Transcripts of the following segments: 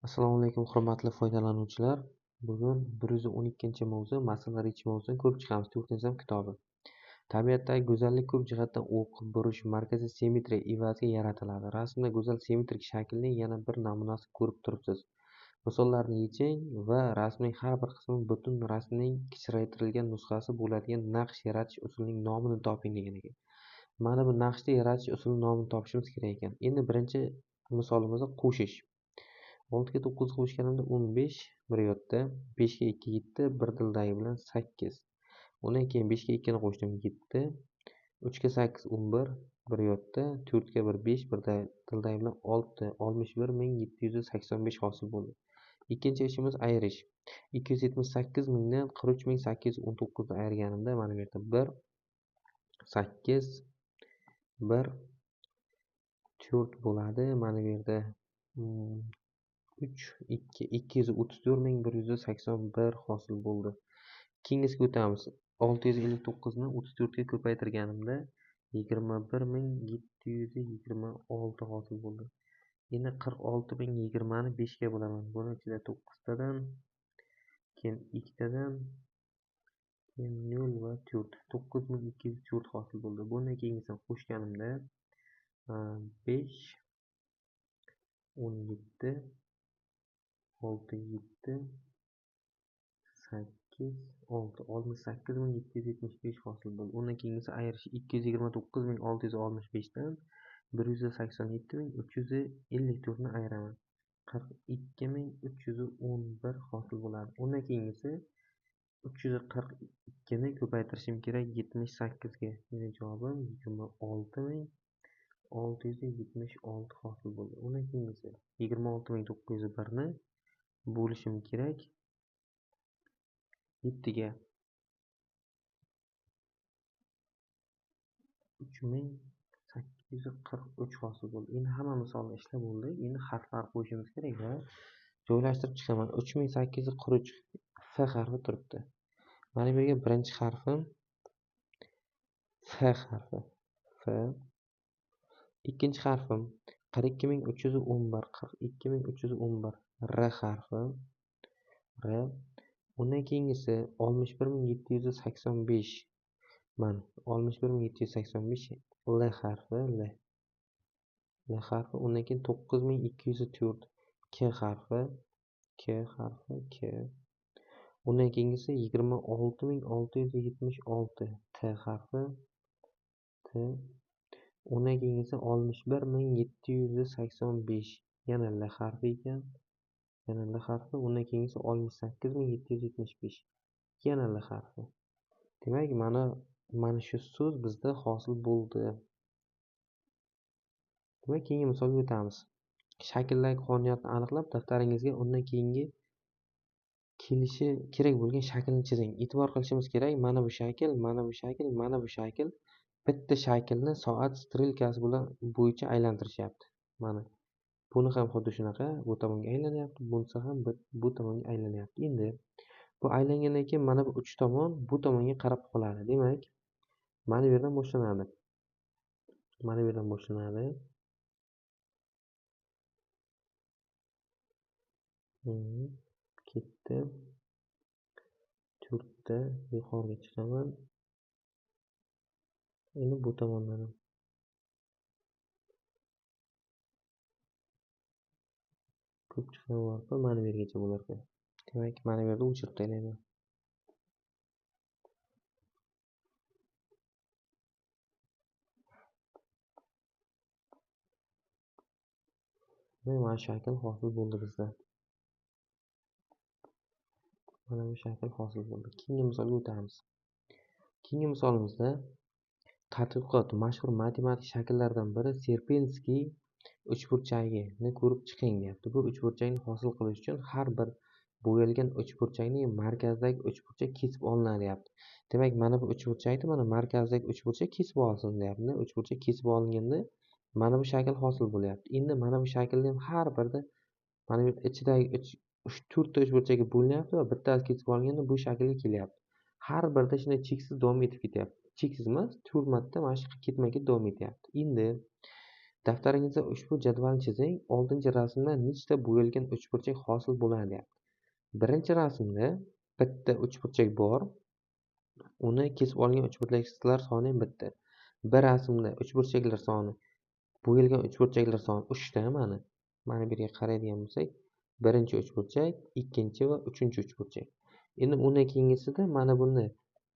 Assalomu alaykum hurmatli foydalanuvchilar. Bugun 112-mavzu masala Rich mavzusini ko'rib chiqamiz. 4-sinf kitobi. Tabiatdagi go'zallik ko'p jihatdan o'q, burish, markaziy simmetriya evaziga yaratiladi. Rasmda go'zal simmetrik shaklning yana bir namunasini ko'rib turibsiz. Misollarni yeching va rasmning har bir qismi butun rasmning kichraytirilgan nusxasi bo'ladigan naqsh yaratish usulining nomini toping degan ekan. Mana bu naqshni yaratish usulining nomini topishimiz kerak ekan. Endi birinchi misolimizda qo'shish. 6 ga 9 qo'shganimda 15 bir yotda, 5 ga 2 7, bir dildagi bilan 8. Undan keyin 5 ga 2 ni qo'shdim 7, 3 ga 8 11 bir yotda, 4 ga 1 5, bir dildagi bilan 6, 61785 hosil bo'ldi. Ikkinchi ishimiz ayirish. 278 mingdan 43819 ni ayirganimda mana bu yerda 1 8 1 4 bo'ladi. Mana bu yerda 3 2 234.181 hosil bo'ldi. Keyingisiga o'tamiz. 659 ni 34 ga ko'paytirganimda 21726 hosil bo'ldi. Endi 46020 ni 5 ga bo'laman. Buni ichida 9 tadan, keyin 2 tadan, keyin 0 va 4. 9204 hosil bo'ldi. Bundan keyingisini qo'shganimda 5 17 6 7 8 6 68775 hosil bo'ldi. Undan keyingisi ayirish 229665 dan 187354 ni ayiraman. 42311 hosil bo'ladi. Undan keyingisi 342 ni ko'paytirishim kerak 78 ga. Meni javobim 26676 hosil bo'ldi. Undan keyingisi 26901 ni bo'lishim kerak 7 ga. 3843 hosil bo'ldi. Endi hamma misolni ishlab bo'ldik. Endi harflar qo'yishimiz kerak va joylashtirib chiqaman. 3843 F harfi turibdi. Mana bu yerga birinchi harfim F harfi. F. Ikkinchi harfim 42311 42311 R harfi. R. Undan keyingisi 61785. Mana 61785 L harfi. L harfi. Undan keyin 9204 K harfi. K harfi. K. Undan keyingisi 26676 T harfi. T. Undan keyingisi 61785 yana L harfi ekan. Yana L harfi. Undan keyingisi 68775 yana L harfi. Demak, mana shu so'z bizda hosil bo'ldi. Demak, keyingi misolga o'tamiz. Shakldagi qonuniyatni aniqlab, daftaringizga undan keyingi kelishi kerak bo'lgan shaklni chizing. E'tibor qilishimiz kerak, mana bu shakl, mana bu shakl, mana bu shakl bitta shaklni soat strelkasi bilan bo'yicha aylantirishyapti. Mana buni ham xuddi shunaqa bu tomonga aylanyapti, bunisi ham bu tomonga aylanyapti. Endi bu aylangandan keyin mana bu uch tomon bu tomonga qarab qoladi. Demak, mana bu yerdan boshlanadi. Mana bu yerdan boshlanadi. Ketdi. 4 ta yuqoriga chiqaman. Endi bu tomondan ko'p chiqaryapti, mana bu yergacha bo'lar ekan. Demak, mana bu yerda o'chirib tashlayman. Mana bu shakl hosil bo'ldi bizda. Mana bu shakl hosil bo'ldi. Keyingi misolga o'tamiz. Keyingi misolimizda tadqiqot mashhur matematik shakllardan biri Sierpinskiy uchburchagini ko'rib chiqing deyapti. Bu uchburchakni hosil qilish uchun har bir bo'yalgan uchburchakning markazidagi uchburchak kesib olinadi deyapti. Demak, mana bu uchburchakni mana markazdagi uchburchak kesib olinsin deyapti. Uchburchak kesib olinganda mana bu shakl hosil bo'lyapti. Endi mana bu shaklni ham har birida mana bu ichidagi 4 ta uchburchakka bo'linyapti va bittasi kesib olinganda bu shaklga kelyapti. Har birida shunday cheksiz davom etib ketyapti. Cheksiz emas, 4 marta mana shu ketma-ket davom etyapti. Endi Daftaringizda ushbu jadvalni chizing. Oltinchi rasmda nechta bo'yalgan uchburchak hosil bo'ladi deyapti. Birinchi rasmda bitta uchburchak bor. Uni kesib olingan uchburchaklar soni ham bitta. Bir rasmda uchburchaklar soni, bo'yalgan uchburchaklar soni 3 ta mana. Mana bu yerga qaraydigan bo'lsak, birinchi uchburchak, ikkinchi va uchinchi uchburchak. Endi undan keyingisida mana buni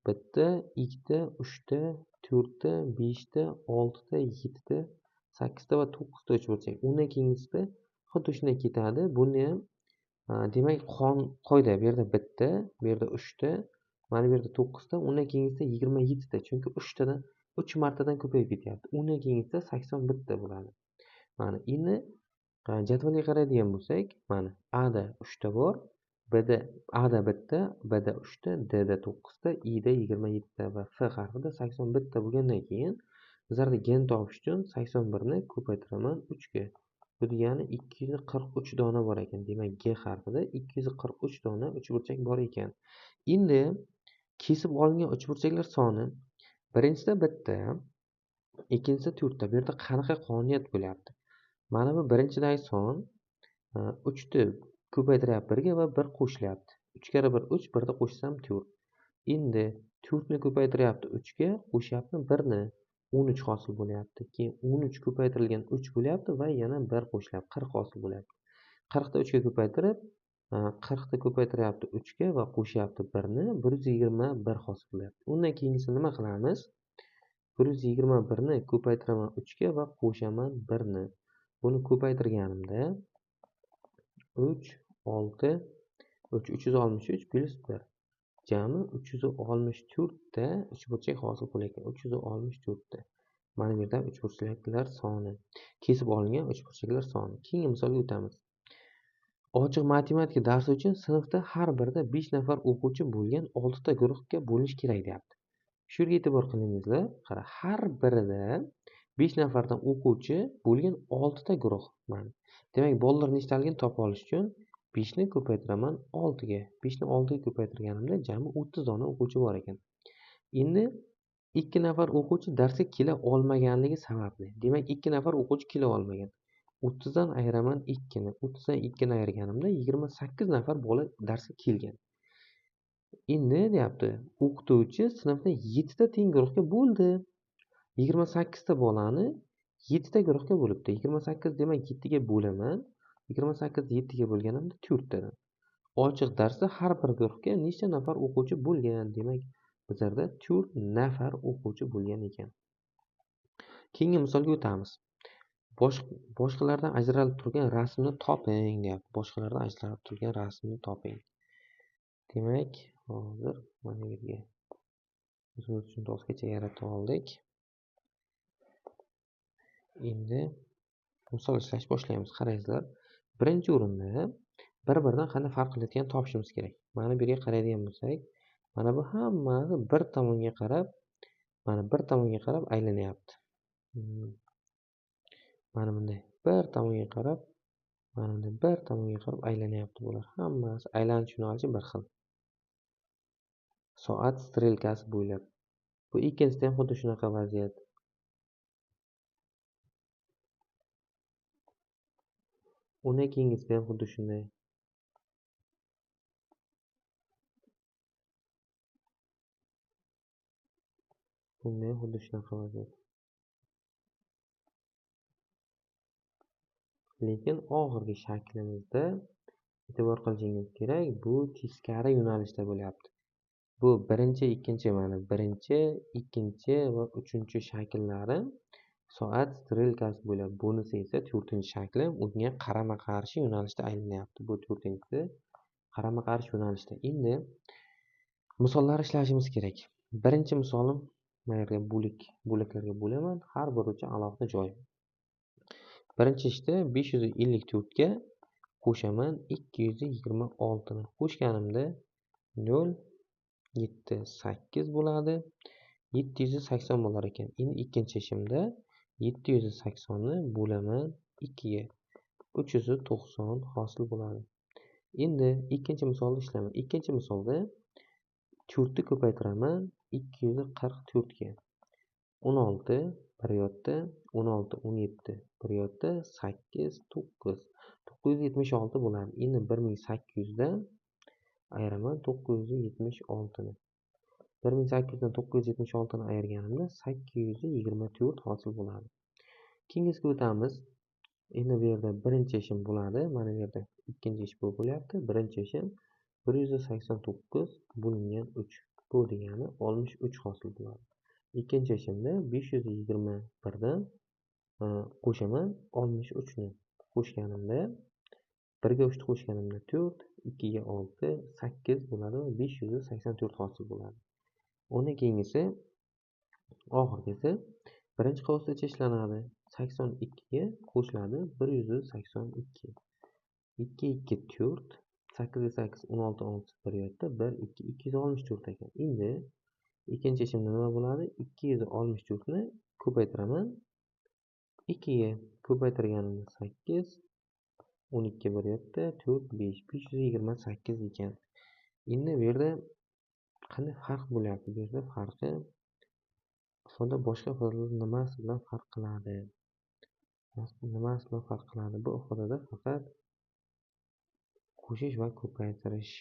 bitta, ikkita, uchta, to'rtta, beshta, oltita, yettita, sakkizta va to'qqizta uchburchak. Undan keyingisida xuddi shunday ketadi. Buni ham demak qoida bu yerda bitta, bu yerda uchta, mana bu yerda to'qqizta, undan keyingisida 27ta. Chunki 3 martadan ko'payib ketyapti. Undan keyingisida 81 ta bo'ladi. Mana endi jadvalga qaraydigan bo'lsak, mana A da 3 ta bor, B da A da bitta, B da 3 ta, D da 9 ta, I da 27 ta va F harfida 81 ta bo'lgandan keyin bizlarda gen topish uchun 81 ni ko'paytiraman 3 ga. Bu degani 243 dona bor ekan. Demak, G harfida 243 dona uchburchak bor ekan. Endi kesib olingan uchburchaklar soni birinchisida bitta, ikkinchisida 4 ta. Bu yerda qanaqa qonuniyat bo'lyapti? Mana bu birinchidagi son 3 ni ko'paytiryapti 1 ga va 1 qo'shilyapti. 3 kara 1 3, 1 ni qo'shsam 4. Endi 4 ni ko'paytiryapti 3 ga, qo'shyapti 1 ni 13 hosil bo'lyapti. Keyin 13 ko'paytirilgan 3 bo'lyapti va yana 1 qo'shilyapti 40 hosil bo'lyapti. 40 ni 3 ga ko'paytirib 40 ni ko'paytiryapti 3 ga va qo'shyapti 1 ni 121 hosil bo'lyapti. Undan keyingisini nima qilamiz? 121 ni ko'paytiraman 3 ga va qo'shaman 1 ni. Buni ko'paytirganimda 3, 6, 363 plus 1. Jami 364 ta uchburchak hosil bo'lar ekan. 364 ta. Mana bu yerda uchburchaklar soni, kesib olingan uchburchaklar soni. Keyingi misolga o'tamiz. Ochiq matematika darsi uchun sinfda har birida 5 nafar o'quvchi bo'lgan 6 ta guruhga bo'linish kerak deyapti. Shu yerga e'tibor qilingizlar. Qara, har birida 5 nafardan o'quvchi bo'lgan 6 ta guruh. Mana. Demak, bolalar nechtaligini topa olish uchun 5 ni ko'paytiraman 6 ga. 5 ni 6 ga ko'paytirganimda jami 30 dona o'quvchi bor ekan. Endi 2 nafar o'quvchi darsga kela olmaganligi sababli. Demak, 2 nafar o'quvchi kela olmagan. 30 dan ayiraman 2 ni. 30 dan 2 ni ayirganimda 28 nafar bola darsga kelgan. Endi deyapti, o'qituvchi sinfda 7 ta teng guruhga bo'ldi. 28 ta bolani 7 ta guruhga bo'libdi. 28 demak 7 ga bo'laman. 28 ni 7 ga bo'lganimda 4 tadan. Ochiq darsda har bir guruhga nechta nafar o'quvchi bo'lgan? Demak, bizlarda 4 nafar o'quvchi bo'lgan ekan. Keyingi misolga o'tamiz. Boshqalardan ajralib turgan rasmni toping, deyapti. Boshqalardan ajralib turgan rasmni toping. Demak, hozir mana bu yerga o'zimiz uchun doskacha yaratib oldik. Endi misol ishlash boshlaymiz. Qarangizlar. Birinchi o'rinda bir-biridan qanday farq qilayotganini topishimiz kerak. Mana bu yerga qaraydigan bo'lsak, mana bu hammasi bir tomonga qarab aylanyapti. Mana bunday bir tomonga qarab, mana bunday bir tomonga qarab aylanyapti bular. Hammasi aylanish yo'nalishi bir xil. Soat strelkasi bo'ylab. Bu ikkinchisida ham xuddi shunaqa vaziyat. Undan keyingisida ham xuddi shunday. Bunda ham xuddi shunaqa vaziyat. Lekin oxirgi shaklimizda e'tibor qilishingiz kerak, bu teskari yo'nalishda bo'lyapti. Bu birinchi, ikkinchi, mana birinchi, ikkinchi va uchinchi shakllari soat strelkasi bo'lyapti. Bunisi esa to'rtinchi shakli, unga qarama-qarshi yo'nalishda aylanyapti. Bu to'rtinchisi qarama-qarshi yo'nalishda. Endi misollar ishlashimiz kerak. Birinchi misolim mana yerga bo'laklarga bo'laman, har biri uchun alohida joy. Birinchi ishda 554 ga qo'shaman 226 ni. Qo'shganimda 0 7 8 bo'ladi. 780 bo'lar ekan. Endi ikkinchi ishimda 780 ni bo'laman 2 ga. 390 hosil bo'ladi. Endi ikkinchi misolni ishlayman. Ikkinchi misolda 4 ni ko'paytiraman 244 ga. 16, bir yoqda 16, 17, bir yoqda 8, 9. 976 bo'ladi. Endi 1800 dan ayiraman 976 ni. 1800 dan 976 ni ayirganimda 824 hosil bo'ladi. Keyingisiga o'tamiz. Endi bu yerda birinchi ishim bo'ladi. Mana bu yerda ikkinchi ish bu bo'lyapti. Birinchi ishim 189 bo'lingan 3. Bu degani 63 hosil bo'ladi. Ikkinchi ishimda 521 dan qo'shaman 63 ni. Qo'shganimda 1 ga 3 ni qo'shganimda 4, 2 ga 6, 8 bo'ladi va 584 hosil bo'ladi. Undan keyingisi oxirgisi birinchi qavusgacha ishlanadi. 82 ga qo'shiladi 182. 2 2 4, 8 ga 8 16 16 bir yoqda 1 2 264 ekan. Endi ikkinchi ishimda nima bo'ladi? 264 ni ko'paytiraman. 2 ga ko'paytirganimda 8, 12 bir yoqda 4 5 528 ekan. Endi bu yerda qanday farq bo'lyapti? Bu yerda farqi ifoda boshqa ifodalar nimasi bilan farq qiladi? Nimasi bilan farq qiladi? Bu ifodada faqat qo'shish va ko'paytirish.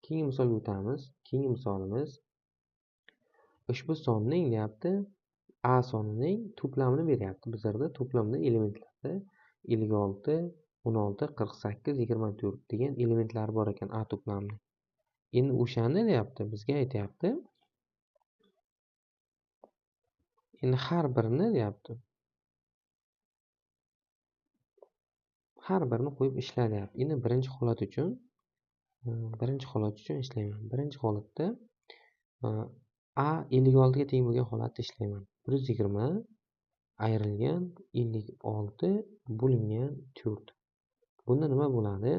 Keyingi misolga o'tamiz. Keyingi misolimiz ushbu sonning deyapti A sonining to'plamini beryapti. Bizlarda to'plamda elementlarda 56, 16, 48, 24 degan elementlari bor ekan A to'plamining. Endi o'shani deyapti, bizga aytayapti. Endi har birini deyapti. Har birini qo'yib ishla deyapti. Endi birinchi holat uchun ishlayman. Birinchi holatda A 56 ga teng bo'lgan holatda ishlayman. 120 ayrilgan 56 bo'lingan 4. Bunda nima bo'ladi?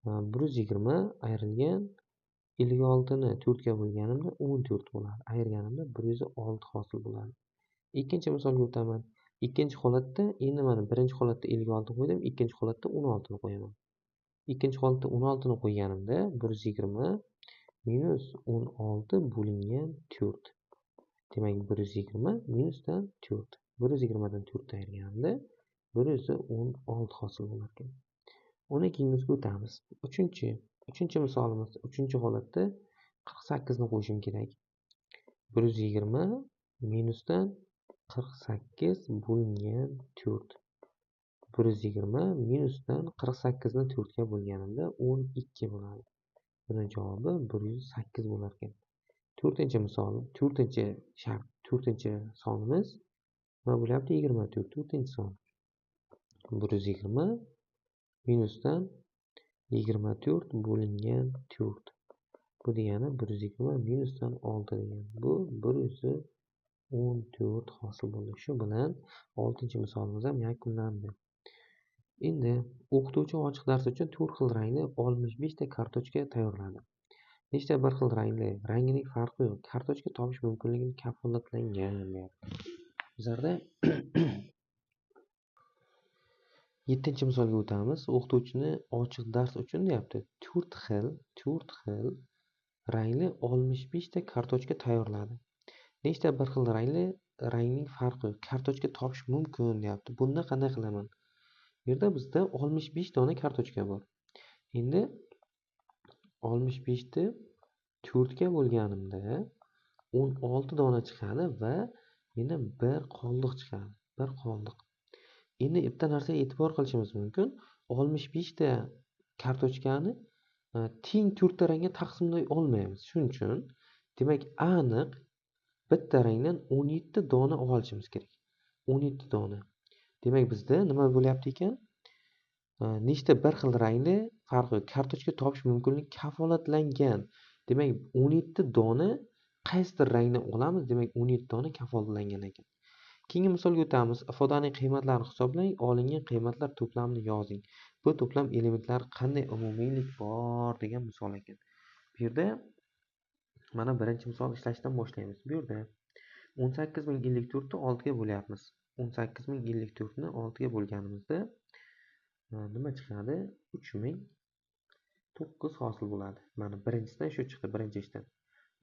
120 ayrilgan 56 ni 4 ga bo'lganimda 14 bo'ladi. Ayirganimda 106 hosil bo'ladi. Ikkinchi misolga o'taman. Ikkinchi holatda endi mana birinchi holatda 56 qo'ydim, ikkinchi holatda 16 ni qo'yaman. Ikkinchi holatda 16 ni qo'yganimda 120 minus 16 bo'lingan 4. Demak 120 minusdan 4. 120 dan 4 ayirganimda 116 hosil bo'lar ekan. Uni keyingisiga o'tamiz. Uchinchi misolimiz, uchinchi holatda 48 ni qo'shishim kerak. 120 minusdan 48 bo'lingan 4. 120 minusdan 48 ni 4 ga bo'lganimda 12 bo'ladi. Buni javobi 108 bo'lar ekan. To'rtinchi misol, to'rtinchi shart, to'rtinchi sonimiz nima bo'lyapti? 24. To'rtinchi son. 120 minusdan 24 bo'lingan 4. Bu degani 120 minusdan 6 degani. Bu 114 hosil bo'ldi. Shu bilan 6-chi misolimiz ham yakunlandi. Endi o'qituvchi ochiq dars uchun 4 xil rangli 65 ta kartochka tayyorladi. Nechta bir xil rangli, rangining farqi yo'q. Kartochka topish mumkinligini kafolatlangan deyapti. Bizlarda 7-chi misolga o'tamiz. O'qituvchini ochiq dars uchun deyapti. 4 xil rangli 65 ta kartochka tayyorladi. Nechta bir xil rangli, rangning farqi yo'q. Kartochka topish mumkin deyapti. Bunda qanday qilaman? Bu yerda bizda 65 dona kartochka bor. Endi 65 ni 4 ga bo'lganimda 16 dona chiqadi va yana bir qoldiq chiqadi. Bir qoldiq. Endi bitta narsaga e'tibor qilishimiz mumkin. 65 ta kartochkani teng 4 ta rangga taqsimlay olmaymiz. Shuning uchun demak aniq bitta rangdan 17 dona olishimiz kerak. 17 dona. Demak bizda nima bo'lyapti ekan? Nechta bir xil rangli farqi kartochka topish mumkinligi kafolatlangan. Demak 17 dona qaysidir rangdan olamiz. Demak 17 dona kafolatlangan ekan. Keyingi misolga o'tamiz. Ifodaning qiymatlarini hisoblang, olingan qiymatlar to'plamini yozing. Bu to'plam elementlari qanday umumiylik bor degan misol ekan. Bu yerda mana birinchi misol ishlashdan boshlaymiz. Bu yerda 18054 ni 6 ga bo'lyapmiz. 18054 ni 6 ga bo'lganimizda nima chiqadi? 3009 hosil bo'ladi. Mana birinchisidan shu chiqdi, birinchi ishdan.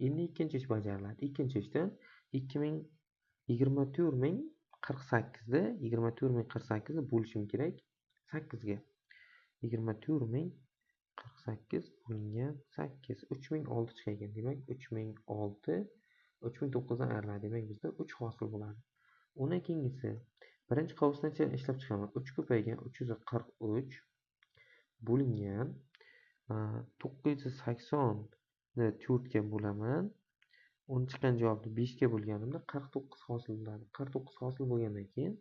Endi ikkinchi ish bajariladi. Ikkinchi ishda 2007 24048 24048 bo'lishim kerak 8 ga. 24048 bo'lingan 8 3006 chiqar ekan. Demak 3006 3009 dan ayriladi. Demak bizda 3 hosil bo'ladi. Undan keyingisi birinchi qovusdan ishlab chiqaman. 3 ko'paygan 343 bo'lingan 980 ni 4 ga bo'laman. Uni chiqqan javobni 5 ga bo'lganimda 49 hosil bo'ladi. 49 hosil bo'lgandan keyin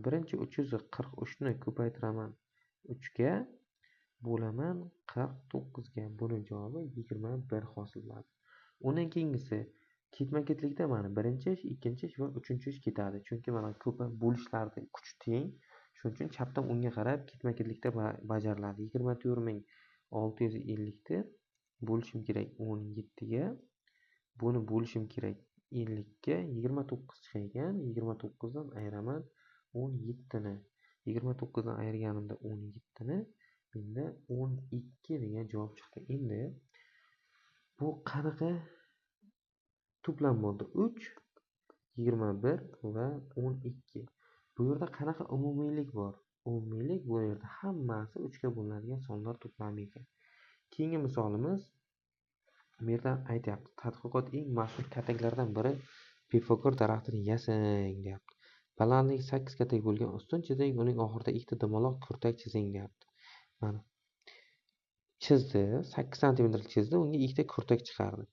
birinchi 343 ni ko'paytiraman 3 ga bo'laman 49 ga. Buning javobi 21 hosil bo'ladi. Undan keyingisi ketma-ketlikda mana birinchi ish, ikkinchi ish va uchinchi ish ketadi. Chunki mana ko'p bo'lishlarning kuchi teng. Shuning uchun chapdan o'ngga qarab ketma-ketlikda bajariladi. 24650 ni bo'lishim kerak 17 ga. Buni bo'lishim kerak 50 ga. 29 chiqar ekan. 29 dan ayiraman 17 ni. 29 dan ayirganimda 17 ni menda 12 degan javob chiqdi. Endi bu qanaqa to'plam bo'ldi? 3, 21 va 12. Bu yerda qanaqa umumiylik bor? Umumiylik bu yerda hammasi 3 ga bo'linadigan sonlar to'plami ekan. Keyingi misolimiz bu yerda aytyapti. Tadqiqot eng mashhur kataklardan biri Pifagor daraxtini yasang deyapti. Balandligi 8 katak bo'lgan ustun chizing, uning oxirida ikkita dumaloq kurtak chizing deyapti. Mana chizdi, 8 sm chizdi, unga ikkita kurtak chiqardi.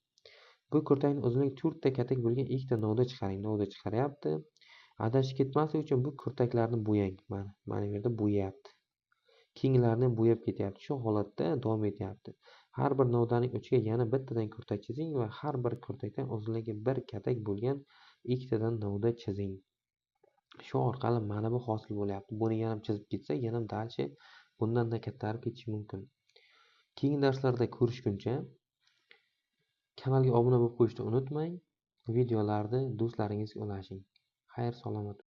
Bu kurtakning uzunligi 4 ta katak bo'lgan ikkita novda chiqaring. Novda chiqaryapti. Adashib ketmaslik uchun bu kurtaklarni bo'yang. Mana bu yerda bo'yayapti. Keyingilarini ham bo'yab ketyapti. Shu holatda davom etyapti. Har bir novdaning uchiga yana bittadan kurtak chizing va har bir kurtakdan uzunligi 1 katak bo'lgan ikkitadan novda chizing. Shu orqali mana bu hosil bo'lyapti. Buni yana chizib ketsak, yana dalshi bundan-da kattarib ketishi mumkin. Keyingi darslarda ko'rishguncha kanalga obuna bo'lib qo'yishni unutmang. Videolarni do'stlaringizga ulashing. Xayr, salomat.